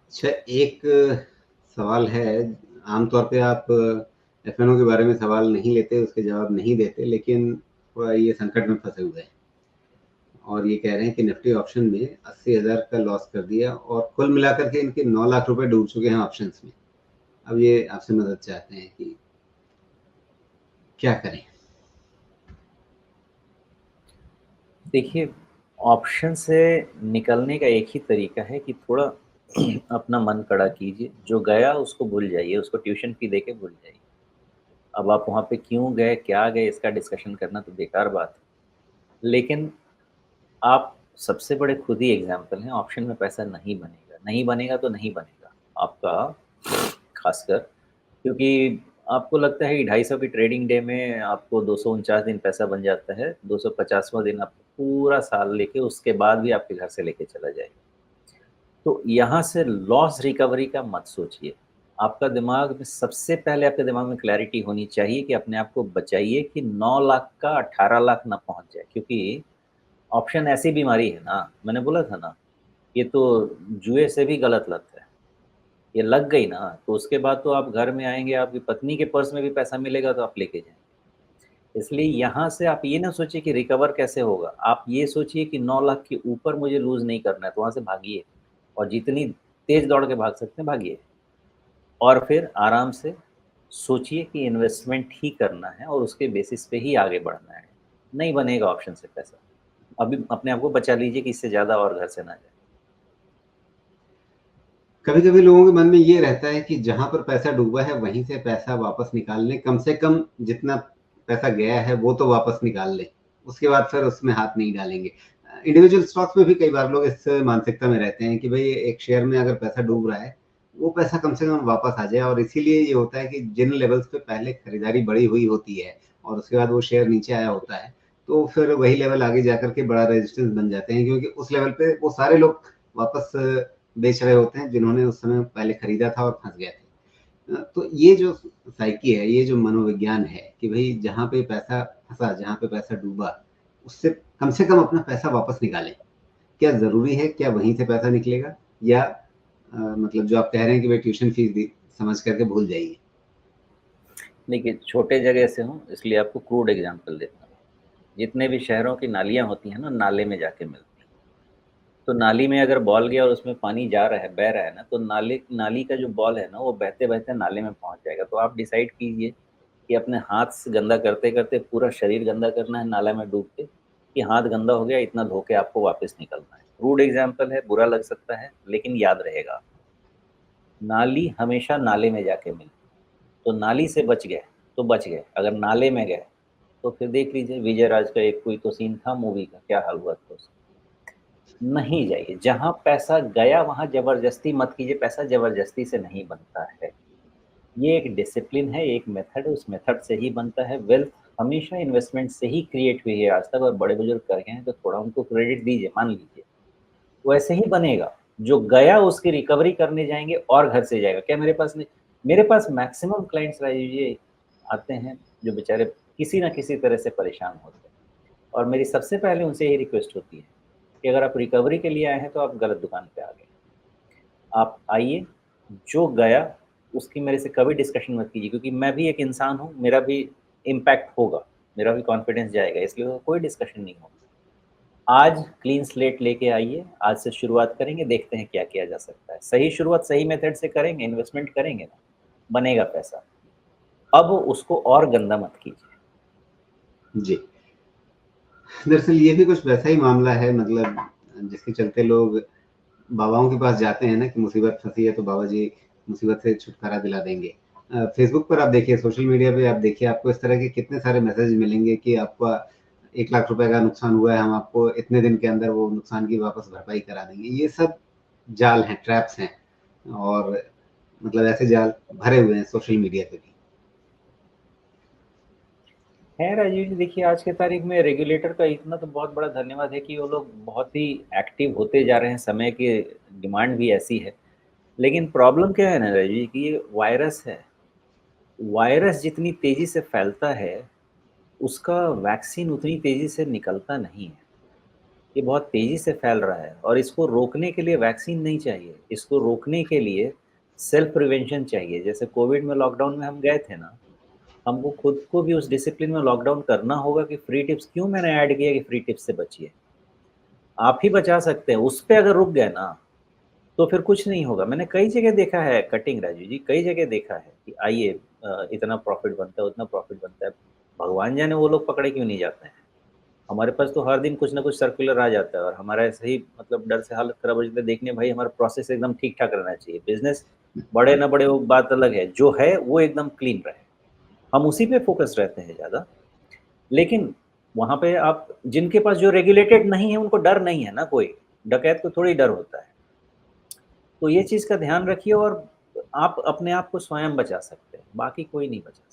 अच्छा, एक सवाल है। आमतौर पे आप एफ-एन-ओ के बारे में सवाल नहीं लेते, उसके जवाब नहीं देते, लेकिन थोड़ा ये संकट में फँसे हुए हैं और ये कह रहे हैं कि निफ्टी ऑप्शन में 80,000 का लॉस कर दिया और कुल मिलाकर के इनके 9 लाख रुपए डूब चुके हैं ऑप्शंस में। अब ये आपसे मदद चाहते हैं कि क्या करें? देखिए, ऑप्शन से निकलने का एक ही तरीका है कि थोड़ा अपना मन कड़ा कीजिए। जो गया उसको भूल जाइए, उसको ट्यूशन फ़ी देके भूल जाइए। अब आप वहाँ पे क्यों गए, क्या गए, इसका डिस्कशन करना तो बेकार बात है। लेकिन आप सबसे बड़े खुद ही एग्ज़ाम्पल हैं, ऑप्शन में पैसा नहीं बनेगा। नहीं बनेगा तो नहीं बनेगा आपका, ख़ासकर क्योंकि आपको लगता है कि 250 की ट्रेडिंग डे में आपको 249 दिन पैसा बन जाता है, 250वाँ दिन आपको पूरा साल लेके उसके बाद भी आपके घर से लेके चला जाएगा। तो यहाँ से लॉस रिकवरी का मत सोचिए। आपका दिमाग में सबसे पहले आपके दिमाग में क्लैरिटी होनी चाहिए कि अपने आप को बचाइए कि 9 लाख का 18 लाख ना पहुँच जाए, क्योंकि ऑप्शन ऐसी बीमारी है ना, मैंने बोला था ना, ये तो जुए से भी गलत लत है। ये लग गई ना, तो उसके बाद तो आप घर में आएँगे, आपकी पत्नी के पर्स में भी पैसा मिलेगा तो आप लेके जाएँगे। इसलिए यहाँ से आप ये ना सोचिए कि रिकवर कैसे होगा, आप ये सोचिए कि 9 लाख के ऊपर मुझे लूज़ नहीं करना है, तो वहाँ से भागिए और जितनी तेज़ दौड़ के भाग सकते हैं, भागिए। और फिर आराम से सोचिए कि इन्वेस्टमेंट ही करना है और उसके बेसिस पे ही आगे बढ़ना है। नहीं बनेगा ऑप्शन से पैसा। अभी अपने आप को बचा लीजिए कि इससे ज़्यादा और घर से ना जाए। कभी-कभी लोगों के मन में ये रहता है कि जहाँ पर पैसा डूबा है, वहीं से पैसा वापस निकाल लें, कम से कम जितना पैसा गया है, वो तो वापस निकाल लें। उसके बाद फिर उसमें हाथ नहीं डालेंगे। इंडिविजुअल स्टॉक्स में भी कई बार लोग इस मानसिकता में रहते हैं कि भई एक शेयर में अगर पैसा डूब रहा है, वो पैसा कम से कम वापस आ जाए और इसीलिए ये होता है कि जिन लेवल्स पे पहले खरीदारी बड़ी हुई होती है और उसके बाद वो शेयर नीचे आया होता है, तो फिर वही लेवल आगे जाकर के बड़ा रेजिस्टेंस बन जाते हैं क्योंकि उस लेवल पे वो सारे लोग वापस बेच रहे होते हैं जिन्होंने उस समय पहले खरीदा था और फँस गए थे। तो ये जो साइकी है, ये जो मनोविज्ञान है कि भई जहाँ पे पैसा फँसा, जहाँ पे पैसा डूबा, उससे कम से कम अपना पैसा वापस निकालें। क्या ज़रूरी है? क्या वहीं से पैसा निकलेगा? या मतलब जो आप कह रहे हैं कि भई ट्यूशन फीस दी समझ कर के भूल जाइए। देखिए, छोटे जगह से हूँ, इसलिए आपको क्रूड एग्ज़ाम्पल देता हूँ। जितने भी शहरों की नालियाँ होती हैं ना, नाले में जाके मिलती हैं। तो नाली में अगर बॉल गया और उसमें पानी जा रहा है, बह रहा है ना, तो नाली का जो बॉल है ना, वो बहते-बहते नाले में पहुँच जाएगा। तो आप डिसाइड कीजिए कि अपने हाथ से गंदा करते-करते पूरा शरीर गंदा करना है नाला में डूब के, कि हाथ गंदा हो गया, इतना धो के आपको वापस निकलना है। क्रूड एग्ज़ाम्पल है, बुरा लग सकता है, लेकिन याद रहेगा। नाली हमेशा नाले में जाके मिलती है। तो नाली से बच गए, तो बच गए। अगर नाले में गए, तो फिर देख लीजिए विजय राज का एक कोई तो सीन था मूवी का, क्या हाल हुआ था उसका। नहीं जाइए, जहाँ पैसा गया वहाँ ज़बरदस्ती मत कीजिए, पैसा ज़बरदस्ती से नहीं बनता है। ये एक डिसिप्लिन है, एक मेथड है, उस मेथड से ही बनता है। वेल्थ हमेशा इन्वेस्टमेंट से ही क्रिएट हुई है आज तक और बड़े-बुजुर्ग कर गए हैं, तो थोड़ा उनको क्रेडिट दीजिए, मान लीजिए। वैसे ही बनेगा, जो गया उसकी रिकवरी करने जाएँगे और घर से जाएगा। क्या मेरे पास नहीं, मेरे पास मैक्सिमम क्लाइंट्स राजीव जी आते हैं, जो बेचारे किसी न किसी तरह से परेशान होते हैं और मेरी सबसे पहले उनसे यही रिक्वेस्ट होती है कि अगर आप रिकवरी के लिए आए हैं, तो आप गलत दुकान पे आ गए। आप आइए, जो गया उसकी मेरे से कभी डिस्कशन मत कीजिए, क्योंकि मैं भी एक इंसान हूँ, मेरा भी इम्पैक्ट होगा, मेरा भी कॉन्फिडेंस जाएगा, इसलिए कोई डिस्कशन नहीं होगा। आज क्लीन स्लेट लेके आइए, आज से शुरुआत करेंगे, देखते हैं क्या किया जा सकता है। सही शुरुआत सही मेथड से करेंगे, इन्वेस्टमेंट करेंगे ना, बनेगा पैसा। अब उसको और गंदा मत कीजिए। जी। दरअसल ये भी कुछ वैसा ही मामला है मतलब जिसके चलते लोग बाबाओं के पास जाते हैं ना कि मुसीबत फँसी है तो बाबा जी मुसीबत से छुटकारा दिला देंगे। फ़ेसबुक पर आप देखिए, सोशल मीडिया पे आप देखिए, आपको इस तरह के कितने सारे मैसेज मिलेंगे कि आपका 1 लाख रुपए का नुकसान हुआ है, हम आपको इतने दिन के अंदर वो नुकसान की वापस भरपाई करा देंगे। ये सब जाल हैं, ट्रैप्स हैं और मतलब ऐसे जाल भरे हुए हैं सोशल मीडिया पे भी। है राजीव जी, देखिए आज के तारीख में रेगुलेटर का इतना तो बहुत बड़ा धन्यवाद है कि वो लोग बहुत ही एक्टिव होते जा रहे हैं, समय की डिमांड भी ऐसी है। लेकिन प्रॉब्लम क्या है ना राजीव जी, कि ये वायरस है। वायरस जितनी तेज़ी से फैलता है, उसका वैक्सीन उतनी तेज़ी से निकलता नहीं है। ये बहुत तेज़ी से फैल रहा है और इसको रोकने के लिए वैक्सीन नहीं चाहिए, इसको रोकने के लिए सेल्फ प्रिवेंशन चाहिए। जैसे कोविड में लॉकडाउन में हम गए थे ना, हमको खुद को भी उस डिसिप्लिन में लॉकडाउन करना होगा कि फ्री टिप्स क्यों मैंने ऐड किया कि फ्री टिप्स से बचिए। आप ही बचा सकते हैं, उस पे अगर रुक गए ना, तो फिर कुछ नहीं होगा। मैंने कई जगह देखा है कटिंग राजू जी, कई जगह देखा है कि आइए इतना प्रॉफ़िट बनता है, उतना प्रॉफ़िट बनता है। भगवान जाने वो लोग पकड़े क्यों नहीं जाते हैं। हमारे पास तो हर दिन कुछ ना कुछ सर्कुलर आ जाता है और हमारा ऐसे ही मतलब डर से हालत खराब हो जाता है, देखने भाई हमारा प्रोसेस एकदम ठीक-ठाक रहना चाहिए। बिज़नेस बढ़े ना बढ़े वो बात अलग है, जो है वो एकदम क्लीन रहे। हम उसी पे फ़ोकस रहते हैं ज़्यादा। लेकिन वहाँ पे आप जिनके पास जो रेगुलेटेड नहीं है उनको डर नहीं है ना कोई, डकैत को थोड़ी डर होता है। तो ये चीज़ का ध्यान रखिए और आप अपने आप को स्वयं बचा सकते हैं, बाकी कोई नहीं बचा